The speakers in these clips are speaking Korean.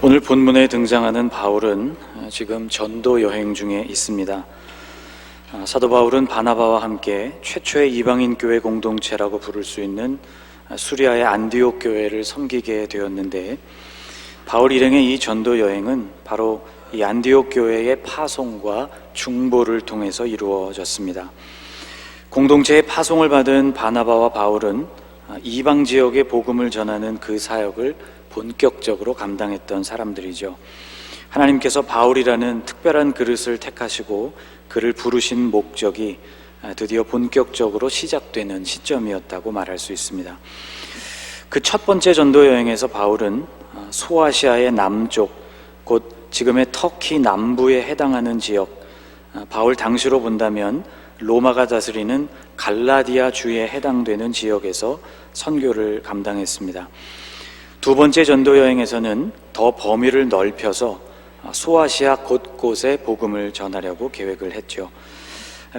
오늘 본문에 등장하는 바울은 지금 전도 여행 중에 있습니다. 사도 바울은 바나바와 함께 최초의 이방인 교회 공동체라고 부를 수 있는 수리아의 안디옥 교회를 섬기게 되었는데, 바울 일행의 이 전도 여행은 바로 이 안디옥 교회의 파송과 중보를 통해서 이루어졌습니다. 공동체의 파송을 받은 바나바와 바울은 이방 지역의 복음을 전하는 그 사역을 본격적으로 감당했던 사람들이죠. 하나님께서 바울이라는 특별한 그릇을 택하시고 그를 부르신 목적이 드디어 본격적으로 시작되는 시점이었다고 말할 수 있습니다. 그 첫 번째 전도 여행에서 바울은 소아시아의 남쪽, 곧 지금의 터키 남부에 해당하는 지역, 바울 당시로 본다면 로마가 다스리는 갈라디아 주에 해당되는 지역에서 선교를 감당했습니다. 두 번째 전도 여행에서는 더 범위를 넓혀서 소아시아 곳곳에 복음을 전하려고 계획을 했죠.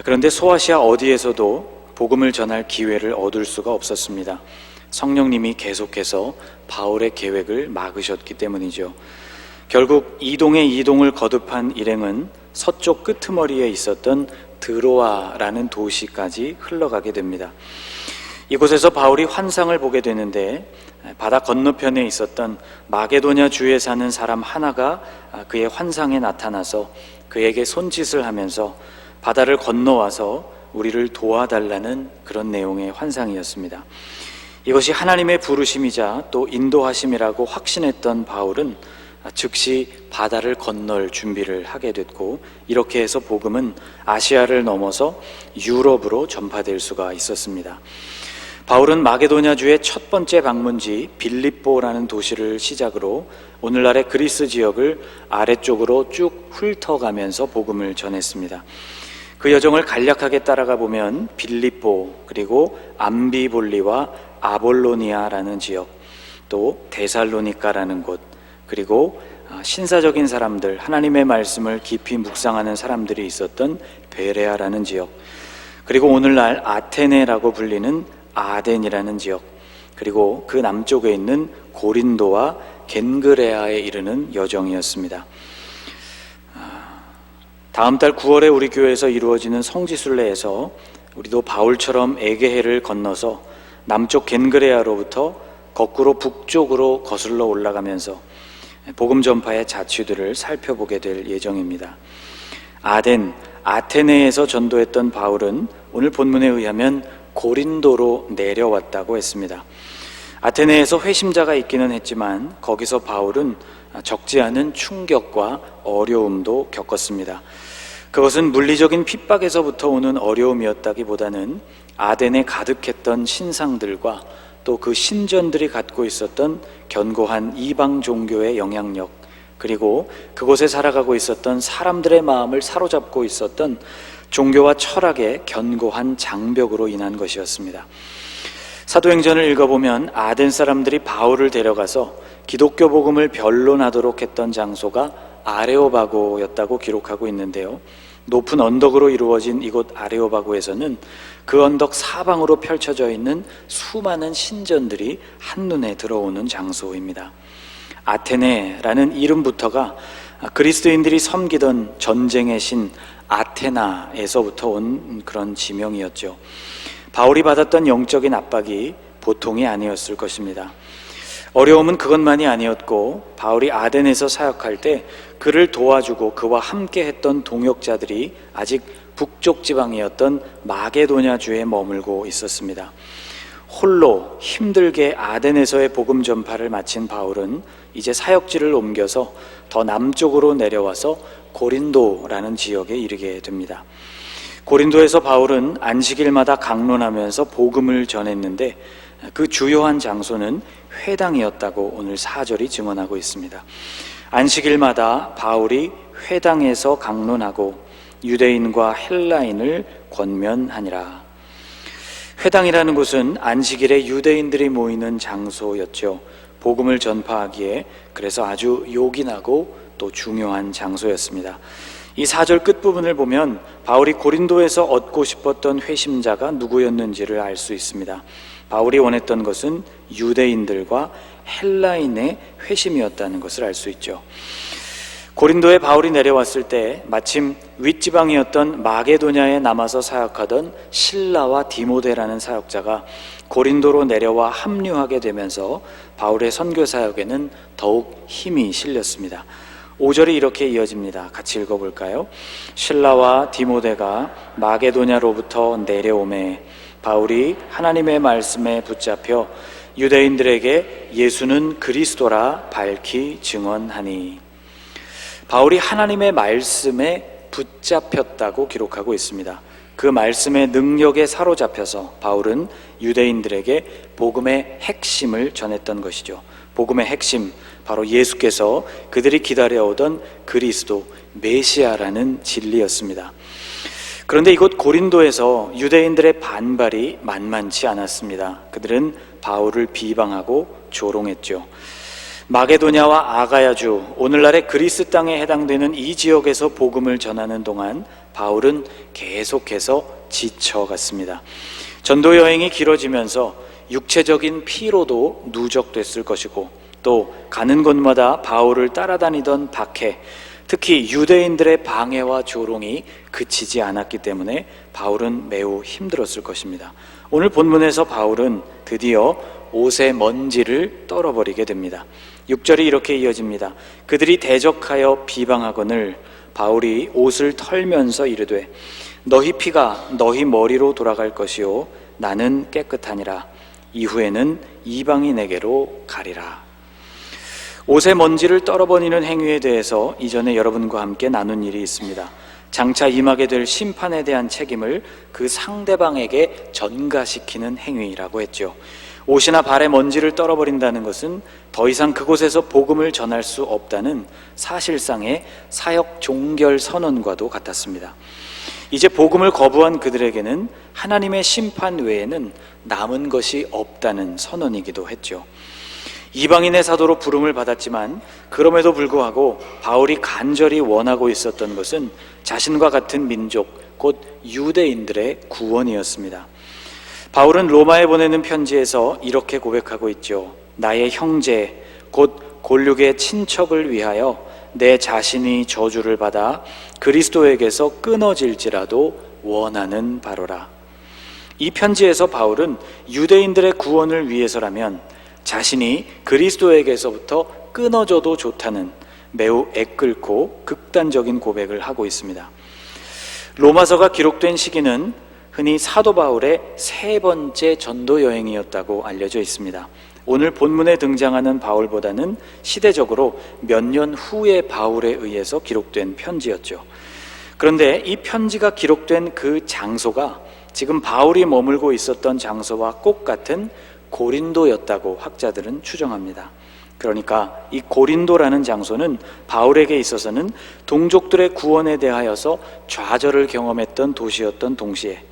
그런데 소아시아 어디에서도 복음을 전할 기회를 얻을 수가 없었습니다. 성령님이 계속해서 바울의 계획을 막으셨기 때문이죠. 결국 이동의 이동을 거듭한 일행은 서쪽 끄트머리에 있었던 드로아라는 도시까지 흘러가게 됩니다. 이곳에서 바울이 환상을 보게 되는데, 바다 건너편에 있었던 마게도냐 주에 사는 사람 하나가 그의 환상에 나타나서 그에게 손짓을 하면서 바다를 건너와서 우리를 도와달라는 그런 내용의 환상이었습니다. 이것이 하나님의 부르심이자 또 인도하심이라고 확신했던 바울은 즉시 바다를 건널 준비를 하게 됐고, 이렇게 해서 복음은 아시아를 넘어서 유럽으로 전파될 수가 있었습니다. 바울은 마게도냐주의 첫 번째 방문지 빌립보라는 도시를 시작으로 오늘날의 그리스 지역을 아래쪽으로 쭉 훑어가면서 복음을 전했습니다. 그 여정을 간략하게 따라가 보면 빌립보, 그리고 암비볼리와 아볼로니아라는 지역, 또 데살로니가라는 곳, 그리고 신사적인 사람들, 하나님의 말씀을 깊이 묵상하는 사람들이 있었던 베레아라는 지역, 그리고 오늘날 아테네라고 불리는 아덴이라는 지역, 그리고 그 남쪽에 있는 고린도와 겐그레아에 이르는 여정이었습니다. 다음 달 9월에 우리 교회에서 이루어지는 성지순례에서 우리도 바울처럼 에게해를 건너서 남쪽 겐그레아로부터 거꾸로 북쪽으로 거슬러 올라가면서 복음 전파의 자취들을 살펴보게 될 예정입니다. 아테네에서 전도했던 바울은 오늘 본문에 의하면 고린도로 내려왔다고 했습니다. 아테네에서 회심자가 있기는 했지만 거기서 바울은 적지 않은 충격과 어려움도 겪었습니다. 그것은 물리적인 핍박에서부터 오는 어려움이었다기보다는 아덴에 가득했던 신상들과 또 그 신전들이 갖고 있었던 견고한 이방 종교의 영향력, 그리고 그곳에 살아가고 있었던 사람들의 마음을 사로잡고 있었던 종교와 철학의 견고한 장벽으로 인한 것이었습니다. 사도행전을 읽어보면 아덴 사람들이 바울을 데려가서 기독교 복음을 변론하도록 했던 장소가 아레오바고였다고 기록하고 있는데요, 높은 언덕으로 이루어진 이곳 아레오바고에서는 그 언덕 사방으로 펼쳐져 있는 수많은 신전들이 한눈에 들어오는 장소입니다. 아테네라는 이름부터가 그리스도인들이 섬기던 전쟁의 신 아테나에서부터 온 그런 지명이었죠. 바울이 받았던 영적인 압박이 보통이 아니었을 것입니다. 어려움은 그것만이 아니었고, 바울이 아덴에서 사역할 때 그를 도와주고 그와 함께 했던 동역자들이 아직 북쪽 지방이었던 마게도냐주에 머물고 있었습니다. 홀로 힘들게 아덴에서의 복음 전파를 마친 바울은 이제 사역지를 옮겨서 더 남쪽으로 내려와서 고린도라는 지역에 이르게 됩니다. 고린도에서 바울은 안식일마다 강론하면서 복음을 전했는데 그 주요한 장소는 회당이었다고 오늘 4절이 증언하고 있습니다. 안식일마다 바울이 회당에서 강론하고 유대인과 헬라인을 권면하니라. 회당이라는 곳은 안식일에 유대인들이 모이는 장소였죠. 복음을 전파하기에 그래서 아주 요긴하고 또 중요한 장소였습니다. 이 4절 끝부분을 보면 바울이 고린도에서 얻고 싶었던 회심자가 누구였는지를 알 수 있습니다. 바울이 원했던 것은 유대인들과 헬라인의 회심이었다는 것을 알 수 있죠. 고린도에 바울이 내려왔을 때 마침 윗지방이었던 마게도냐에 남아서 사역하던 실라와 디모데라는 사역자가 고린도로 내려와 합류하게 되면서 바울의 선교 사역에는 더욱 힘이 실렸습니다. 5절이 이렇게 이어집니다. 같이 읽어볼까요? 실라와 디모데가 마게도냐로부터 내려오매 바울이 하나님의 말씀에 붙잡혀 유대인들에게 예수는 그리스도라 밝히 증언하니. 바울이 하나님의 말씀에 붙잡혔다고 기록하고 있습니다. 그 말씀의 능력에 사로잡혀서 바울은 유대인들에게 복음의 핵심을 전했던 것이죠. 복음의 핵심, 바로 예수께서 그들이 기다려오던 그리스도, 메시아라는 진리였습니다. 그런데 이곳 고린도에서 유대인들의 반발이 만만치 않았습니다. 그들은 바울을 비방하고 조롱했죠. 마게도냐와 아가야주, 오늘날의 그리스 땅에 해당되는 이 지역에서 복음을 전하는 동안 바울은 계속해서 지쳐갔습니다. 전도 여행이 길어지면서 육체적인 피로도 누적됐을 것이고, 또 가는 곳마다 바울을 따라다니던 박해, 특히 유대인들의 방해와 조롱이 그치지 않았기 때문에 바울은 매우 힘들었을 것입니다. 오늘 본문에서 바울은 드디어 옷의 먼지를 떨어버리게 됩니다. 6절이 이렇게 이어집니다. 그들이 대적하여 비방하거늘 바울이 옷을 털면서 이르되 너희 피가 너희 머리로 돌아갈 것이요 나는 깨끗하니라. 이후에는 이방인에게로 가리라. 옷의 먼지를 떨어버리는 행위에 대해서 이전에 여러분과 함께 나눈 일이 있습니다. 장차 임하게 될 심판에 대한 책임을 그 상대방에게 전가시키는 행위라고 했죠. 옷이나 발의 먼지를 떨어버린다는 것은 더 이상 그곳에서 복음을 전할 수 없다는 사실상의 사역 종결 선언과도 같았습니다. 이제 복음을 거부한 그들에게는 하나님의 심판 외에는 남은 것이 없다는 선언이기도 했죠. 이방인의 사도로 부름을 받았지만 그럼에도 불구하고 바울이 간절히 원하고 있었던 것은 자신과 같은 민족, 곧 유대인들의 구원이었습니다. 바울은 로마에 보내는 편지에서 이렇게 고백하고 있죠. 나의 형제, 곧 골육의 친척을 위하여 내 자신이 저주를 받아 그리스도에게서 끊어질지라도 원하는 바로라. 이 편지에서 바울은 유대인들의 구원을 위해서라면 자신이 그리스도에게서부터 끊어져도 좋다는 매우 애끓고 극단적인 고백을 하고 있습니다. 로마서가 기록된 시기는 흔히 사도 바울의 세 번째 전도 여행이었다고 알려져 있습니다. 오늘 본문에 등장하는 바울보다는 시대적으로 몇 년 후의 바울에 의해서 기록된 편지였죠. 그런데 이 편지가 기록된 그 장소가 지금 바울이 머물고 있었던 장소와 꼭 같은 고린도였다고 학자들은 추정합니다. 그러니까 이 고린도라는 장소는 바울에게 있어서는 동족들의 구원에 대하여서 좌절을 경험했던 도시였던 동시에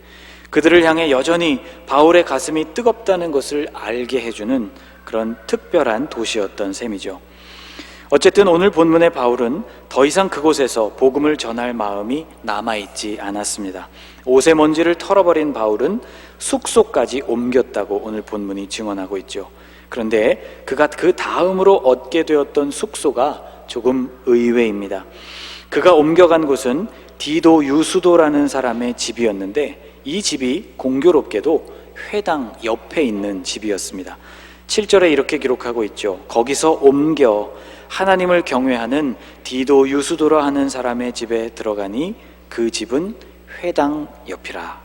그들을 향해 여전히 바울의 가슴이 뜨겁다는 것을 알게 해주는 그런 특별한 도시였던 셈이죠. 어쨌든 오늘 본문의 바울은 더 이상 그곳에서 복음을 전할 마음이 남아있지 않았습니다. 옷의 먼지를 털어버린 바울은 숙소까지 옮겼다고 오늘 본문이 증언하고 있죠. 그런데 그가 그 다음으로 얻게 되었던 숙소가 조금 의외입니다. 그가 옮겨간 곳은 디도 유수도라는 사람의 집이었는데 이 집이 공교롭게도 회당 옆에 있는 집이었습니다. 7절에 이렇게 기록하고 있죠. 거기서 옮겨 하나님을 경외하는 디도 유수도라 하는 사람의 집에 들어가니 그 집은 회당 옆이라.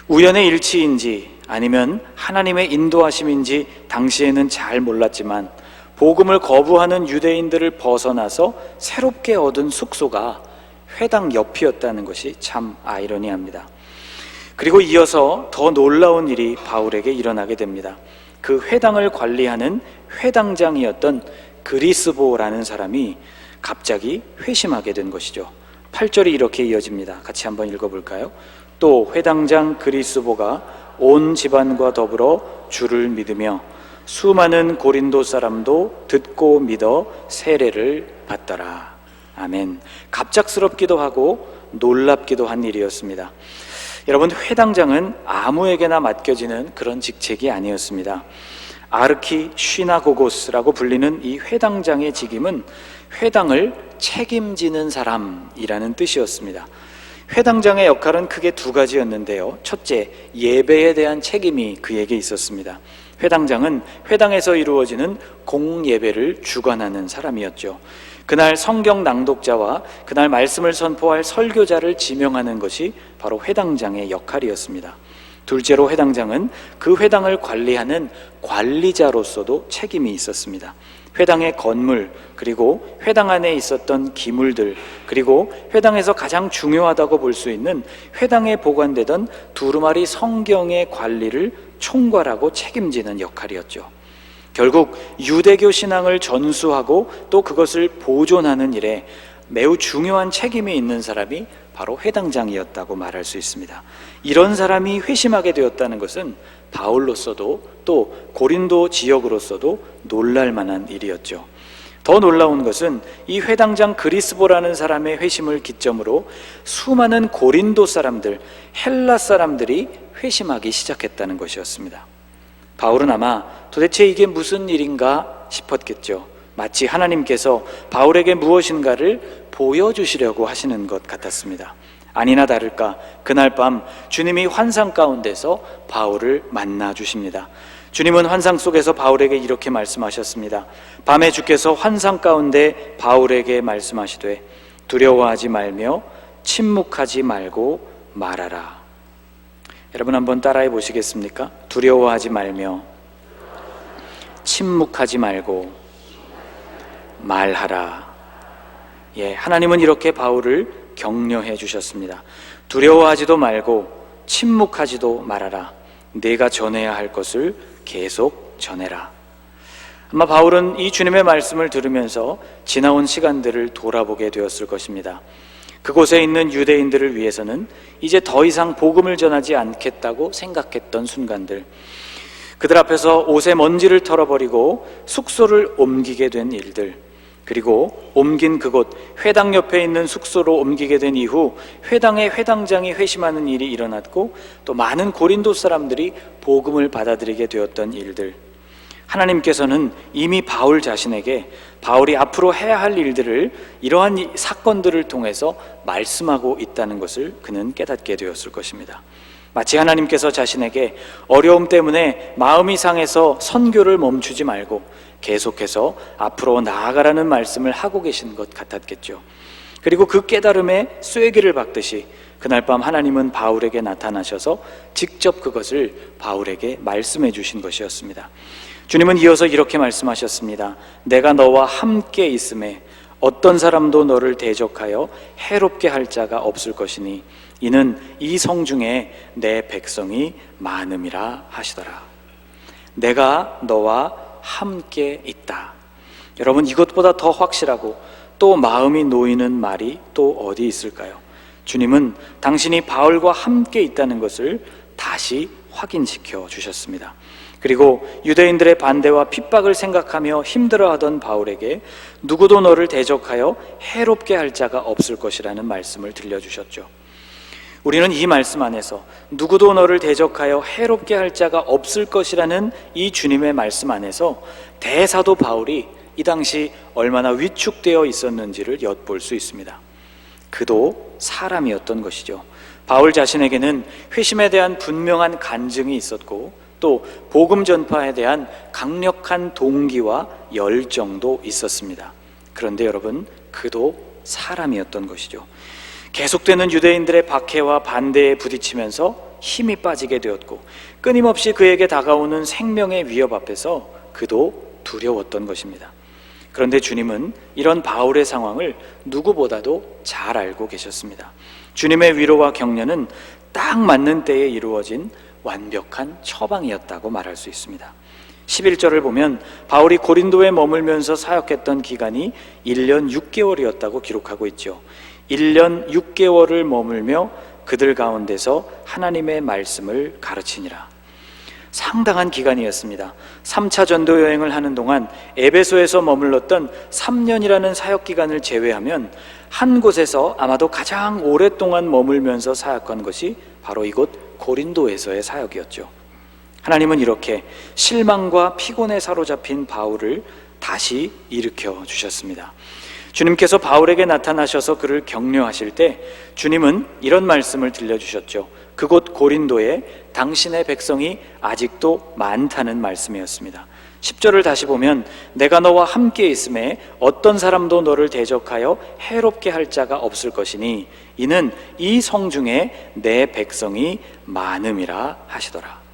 우연의 일치인지 아니면 하나님의 인도하심인지 당시에는 잘 몰랐지만 복음을 거부하는 유대인들을 벗어나서 새롭게 얻은 숙소가 회당 옆이었다는 것이 참 아이러니합니다. 그리고 이어서 더 놀라운 일이 바울에게 일어나게 됩니다. 그 회당을 관리하는 회당장이었던 그리스보라는 사람이 갑자기 회심하게 된 것이죠. 8절이 이렇게 이어집니다. 같이 한번 읽어볼까요? 또 회당장 그리스보가 온 집안과 더불어 주를 믿으며 수많은 고린도 사람도 듣고 믿어 세례를 받더라. 아멘. 갑작스럽기도 하고 놀랍기도 한 일이었습니다. 여러분, 회당장은 아무에게나 맡겨지는 그런 직책이 아니었습니다. 아르키 쉬나고고스라고 불리는 이 회당장의 직임은 회당을 책임지는 사람이라는 뜻이었습니다. 회당장의 역할은 크게 두 가지였는데요. 첫째, 예배에 대한 책임이 그에게 있었습니다. 회당장은 회당에서 이루어지는 공예배를 주관하는 사람이었죠. 그날 성경 낭독자와 그날 말씀을 선포할 설교자를 지명하는 것이 바로 회당장의 역할이었습니다. 둘째로, 회당장은 그 회당을 관리하는 관리자로서도 책임이 있었습니다. 회당의 건물, 그리고 회당 안에 있었던 기물들, 그리고 회당에서 가장 중요하다고 볼 수 있는 회당에 보관되던 두루마리 성경의 관리를 총괄하고 책임지는 역할이었죠. 결국 유대교 신앙을 전수하고 또 그것을 보존하는 일에 매우 중요한 책임이 있는 사람이 바로 회당장이었다고 말할 수 있습니다. 이런 사람이 회심하게 되었다는 것은 바울로서도 또 고린도 지역으로서도 놀랄 만한 일이었죠. 더 놀라운 것은 이 회당장 그리스보라는 사람의 회심을 기점으로 수많은 고린도 사람들, 헬라 사람들이 회심하기 시작했다는 것이었습니다. 바울은 아마 도대체 이게 무슨 일인가 싶었겠죠. 마치 하나님께서 바울에게 무엇인가를 보여주시려고 하시는 것 같았습니다. 아니나 다를까 그날 밤 주님이 환상 가운데서 바울을 만나 주십니다. 주님은 환상 속에서 바울에게 이렇게 말씀하셨습니다. 밤에 주께서 환상 가운데 바울에게 말씀하시되 두려워하지 말며 침묵하지 말고 말하라. 여러분 한번 따라해 보시겠습니까? 두려워하지 말며 침묵하지 말고 말하라. 하나님은 이렇게 바울을 격려해 주셨습니다. 두려워하지도 말고 침묵하지도 말아라. 내가 전해야 할 것을 계속 전해라. 아마 바울은 이 주님의 말씀을 들으면서 지나온 시간들을 돌아보게 되었을 것입니다. 그곳에 있는 유대인들을 위해서는 이제 더 이상 복음을 전하지 않겠다고 생각했던 순간들, 그들 앞에서 옷의 먼지를 털어버리고 숙소를 옮기게 된 일들, 그리고 옮긴 그곳 회당 옆에 있는 숙소로 옮기게 된 이후 회당의 회당장이 회심하는 일이 일어났고 또 많은 고린도 사람들이 복음을 받아들이게 되었던 일들, 하나님께서는 이미 바울 자신에게 바울이 앞으로 해야 할 일들을 이러한 사건들을 통해서 말씀하고 있다는 것을 그는 깨닫게 되었을 것입니다. 마치 하나님께서 자신에게 어려움 때문에 마음이 상해서 선교를 멈추지 말고 계속해서 앞으로 나아가라는 말씀을 하고 계신 것 같았겠죠. 그리고 그 깨달음에 쐐기를 박듯이 그날 밤 하나님은 바울에게 나타나셔서 직접 그것을 바울에게 말씀해 주신 것이었습니다. 주님은 이어서 이렇게 말씀하셨습니다. 내가 너와 함께 있음에 어떤 사람도 너를 대적하여 해롭게 할 자가 없을 것이니 이는 이 성중에 내 백성이 많음이라 하시더라. 내가 너와 함께 있다. 여러분, 이것보다 더 확실하고 또 마음이 놓이는 말이 또 어디 있을까요? 주님은 당신이 바울과 함께 있다는 것을 다시 확인시켜 주셨습니다. 그리고 유대인들의 반대와 핍박을 생각하며 힘들어하던 바울에게 누구도 너를 대적하여 해롭게 할 자가 없을 것이라는 말씀을 들려주셨죠. 우리는 이 말씀 안에서 누구도 너를 대적하여 해롭게 할 자가 없을 것이라는 이 주님의 말씀 안에서 대사도 바울이 이 당시 얼마나 위축되어 있었는지를 엿볼 수 있습니다. 그도 사람이었던 것이죠. 바울 자신에게는 회심에 대한 분명한 간증이 있었고 또 복음 전파에 대한 강력한 동기와 열정도 있었습니다. 그런데 여러분, 그도 사람이었던 것이죠. 계속되는 유대인들의 박해와 반대에 부딪히면서 힘이 빠지게 되었고 끊임없이 그에게 다가오는 생명의 위협 앞에서 그도 두려웠던 것입니다. 그런데 주님은 이런 바울의 상황을 누구보다도 잘 알고 계셨습니다. 주님의 위로와 격려는 딱 맞는 때에 이루어진 완벽한 처방이었다고 말할 수 있습니다. 11절을 보면 바울이 고린도에 머물면서 사역했던 기간이 1년 6개월이었다고 기록하고 있죠. 1년 6개월을 머물며 그들 가운데서 하나님의 말씀을 가르치니라. 상당한 기간이었습니다. 3차 전도 여행을 하는 동안 에베소에서 머물렀던 3년이라는 사역 기간을 제외하면 한 곳에서 아마도 가장 오랫동안 머물면서 사역한 것이 바로 이곳 고린도에서의 사역이었죠. 하나님은 이렇게 실망과 피곤에 사로잡힌 바울을 다시 일으켜 주셨습니다. 주님께서 바울에게 나타나셔서 그를 격려하실 때 주님은 이런 말씀을 들려주셨죠. 그곳 고린도에 당신의 백성이 아직도 많다는 말씀이었습니다. 10절을 다시 보면 내가 너와 함께 있음에 어떤 사람도 너를 대적하여 해롭게 할 자가 없을 것이니 이는 이 성 중에 내 백성이 많음이라 하시더라.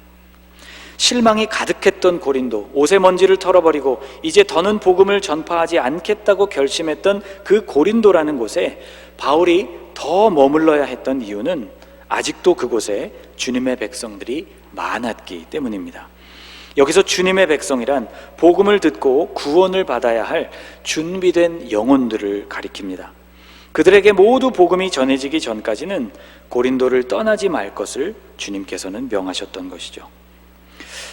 실망이 가득했던 고린도, 옷의 먼지를 털어버리고 이제 더는 복음을 전파하지 않겠다고 결심했던 그 고린도라는 곳에 바울이 더 머물러야 했던 이유는 아직도 그곳에 주님의 백성들이 많았기 때문입니다. 여기서 주님의 백성이란 복음을 듣고 구원을 받아야 할 준비된 영혼들을 가리킵니다. 그들에게 모두 복음이 전해지기 전까지는 고린도를 떠나지 말 것을 주님께서는 명하셨던 것이죠.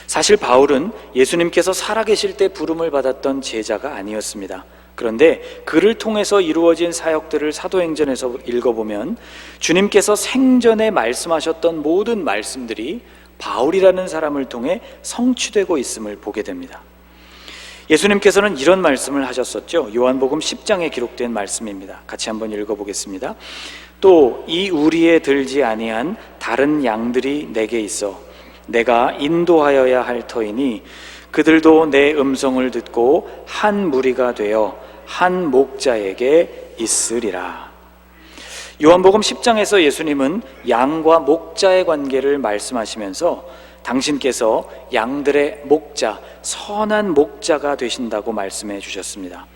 사실 바울은 예수님께서 살아계실 때 부름을 받았던 제자가 아니었습니다. 그런데 그를 통해서 이루어진 사역들을 사도행전에서 읽어보면 주님께서 생전에 말씀하셨던 모든 말씀들이 바울이라는 사람을 통해 성취되고 있음을 보게 됩니다. 예수님께서는 이런 말씀을 하셨었죠. 요한복음 10장에 기록된 말씀입니다. 같이 한번 읽어보겠습니다. 또 이 우리에 들지 아니한 다른 양들이 내게 있어 내가 인도하여야 할 터이니 그들도 내 음성을 듣고 한 무리가 되어 한 목자에게 있으리라. 요한복음 10장에서 예수님은 양과 목자의 관계를 말씀하시면서 당신께서 양들의 목자, 선한 목자가 되신다고 말씀해 주셨습니다.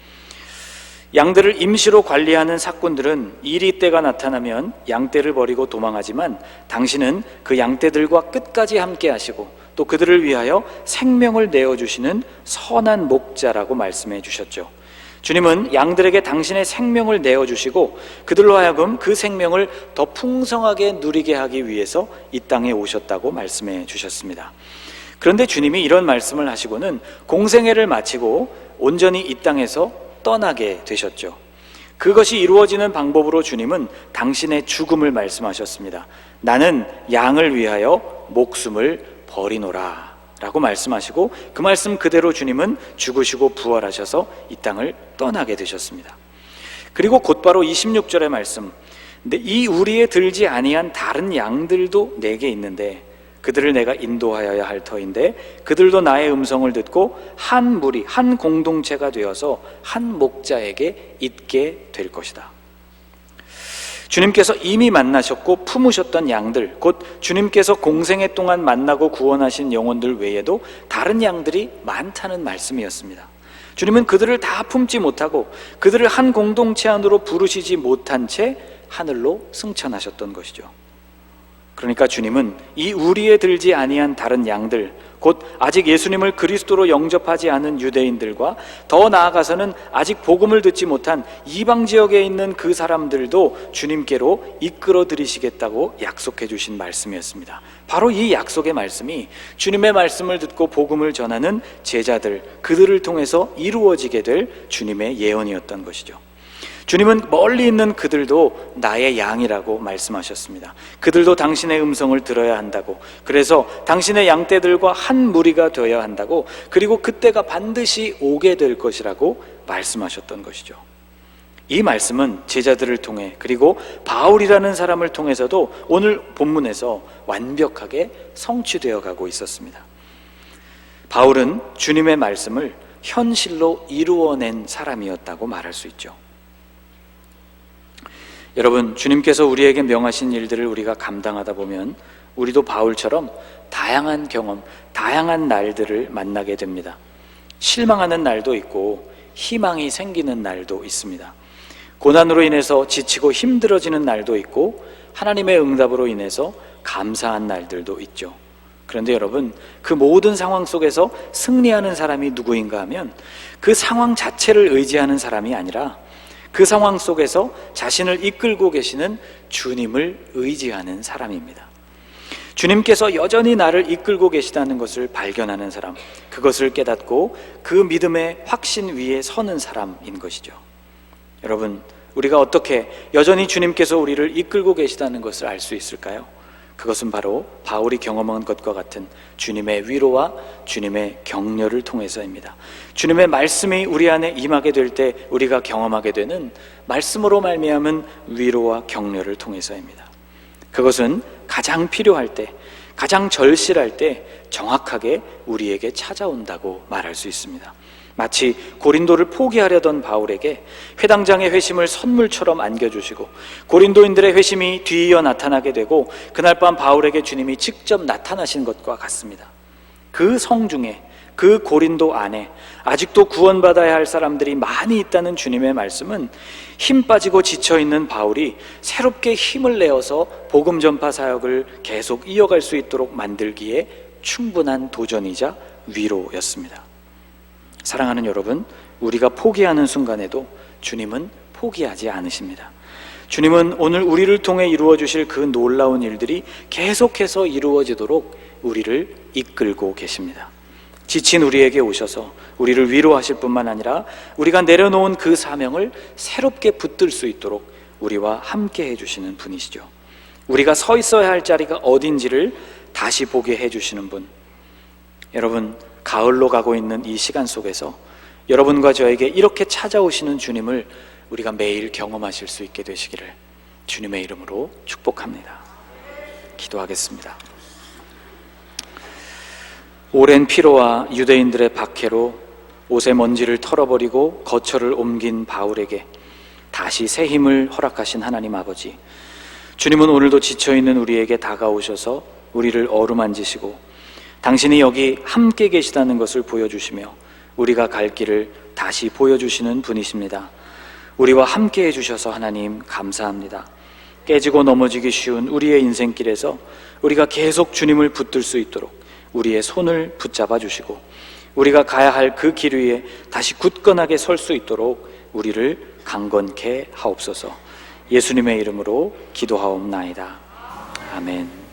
양들을 임시로 관리하는 사꾼들은 이리 때가 나타나면 양떼를 버리고 도망하지만 당신은 그 양떼들과 끝까지 함께 하시고 또 그들을 위하여 생명을 내어주시는 선한 목자라고 말씀해 주셨죠. 주님은 양들에게 당신의 생명을 내어주시고 그들로 하여금 그 생명을 더 풍성하게 누리게 하기 위해서 이 땅에 오셨다고 말씀해 주셨습니다. 그런데 주님이 이런 말씀을 하시고는 공생애를 마치고 온전히 이 땅에서 떠나게 되셨죠. 그것이 이루어지는 방법으로 주님은 당신의 죽음을 말씀하셨습니다. 나는 양을 위하여 목숨을 버리노라 라고 말씀하시고 그 말씀 그대로 주님은 죽으시고 부활하셔서 이 땅을 떠나게 되셨습니다. 그리고 곧바로 26절의 말씀, 이 우리에 들지 아니한 다른 양들도 내게 있는데 그들을 내가 인도하여야 할 터인데 그들도 나의 음성을 듣고 한 무리, 한 공동체가 되어서 한 목자에게 있게 될 것이다. 주님께서 이미 만나셨고 품으셨던 양들, 곧 주님께서 공생애 동안 만나고 구원하신 영혼들 외에도 다른 양들이 많다는 말씀이었습니다. 주님은 그들을 다 품지 못하고 그들을 한 공동체 안으로 부르시지 못한 채 하늘로 승천하셨던 것이죠. 그러니까 주님은 이 우리에 들지 아니한 다른 양들, 곧 아직 예수님을 그리스도로 영접하지 않은 유대인들과 더 나아가서는 아직 복음을 듣지 못한 이방 지역에 있는 그 사람들도 주님께로 이끌어 들이시겠다고 약속해 주신 말씀이었습니다. 바로 이 약속의 말씀이 주님의 말씀을 듣고 복음을 전하는 제자들, 그들을 통해서 이루어지게 될 주님의 예언이었던 것이죠. 주님은 멀리 있는 그들도 나의 양이라고 말씀하셨습니다. 그들도 당신의 음성을 들어야 한다고, 그래서 당신의 양떼들과 한 무리가 되어야 한다고, 그리고 그때가 반드시 오게 될 것이라고 말씀하셨던 것이죠. 이 말씀은 제자들을 통해 그리고 바울이라는 사람을 통해서도 오늘 본문에서 완벽하게 성취되어 가고 있었습니다. 바울은 주님의 말씀을 현실로 이루어낸 사람이었다고 말할 수 있죠. 여러분, 주님께서 우리에게 명하신 일들을 우리가 감당하다 보면 우리도 바울처럼 다양한 경험, 다양한 날들을 만나게 됩니다. 실망하는 날도 있고 희망이 생기는 날도 있습니다. 고난으로 인해서 지치고 힘들어지는 날도 있고 하나님의 응답으로 인해서 감사한 날들도 있죠. 그런데 여러분, 그 모든 상황 속에서 승리하는 사람이 누구인가 하면 그 상황 자체를 의지하는 사람이 아니라 그 상황 속에서 자신을 이끌고 계시는 주님을 의지하는 사람입니다. 주님께서 여전히 나를 이끌고 계시다는 것을 발견하는 사람, 그것을 깨닫고 그 믿음의 확신 위에 서는 사람인 것이죠. 여러분, 우리가 어떻게 여전히 주님께서 우리를 이끌고 계시다는 것을 알 수 있을까요? 그것은 바로 바울이 경험한 것과 같은 주님의 위로와 주님의 격려를 통해서입니다. 주님의 말씀이 우리 안에 임하게 될 때 우리가 경험하게 되는 말씀으로 말미암은 위로와 격려를 통해서입니다. 그것은 가장 필요할 때, 가장 절실할 때 정확하게 우리에게 찾아온다고 말할 수 있습니다. 마치 고린도를 포기하려던 바울에게 회당장의 회심을 선물처럼 안겨주시고 고린도인들의 회심이 뒤이어 나타나게 되고 그날 밤 바울에게 주님이 직접 나타나신 것과 같습니다. 그 성중에, 그 고린도 안에 아직도 구원받아야 할 사람들이 많이 있다는 주님의 말씀은 힘 빠지고 지쳐있는 바울이 새롭게 힘을 내어서 복음 전파 사역을 계속 이어갈 수 있도록 만들기에 충분한 도전이자 위로였습니다. 사랑하는 여러분, 우리가 포기하는 순간에도 주님은 포기하지 않으십니다. 주님은 오늘 우리를 통해 이루어 주실 그 놀라운 일들이 계속해서 이루어지도록 우리를 이끌고 계십니다. 지친 우리에게 오셔서 우리를 위로하실 뿐만 아니라 우리가 내려놓은 그 사명을 새롭게 붙들 수 있도록 우리와 함께 해주시는 분이시죠. 우리가 서 있어야 할 자리가 어딘지를 다시 보게 해주시는 분. 여러분, 가을로 가고 있는 이 시간 속에서 여러분과 저에게 이렇게 찾아오시는 주님을 우리가 매일 경험하실 수 있게 되시기를 주님의 이름으로 축복합니다. 기도하겠습니다. 오랜 피로와 유대인들의 박해로 옷의 먼지를 털어버리고 거처를 옮긴 바울에게 다시 새 힘을 허락하신 하나님 아버지, 주님은 오늘도 지쳐있는 우리에게 다가오셔서 우리를 어루만지시고 당신이 여기 함께 계시다는 것을 보여주시며 우리가 갈 길을 다시 보여주시는 분이십니다. 우리와 함께 해주셔서 하나님 감사합니다. 깨지고 넘어지기 쉬운 우리의 인생길에서 우리가 계속 주님을 붙들 수 있도록 우리의 손을 붙잡아 주시고 우리가 가야 할 그 길 위에 다시 굳건하게 설 수 있도록 우리를 강건케 하옵소서. 예수님의 이름으로 기도하옵나이다. 아멘.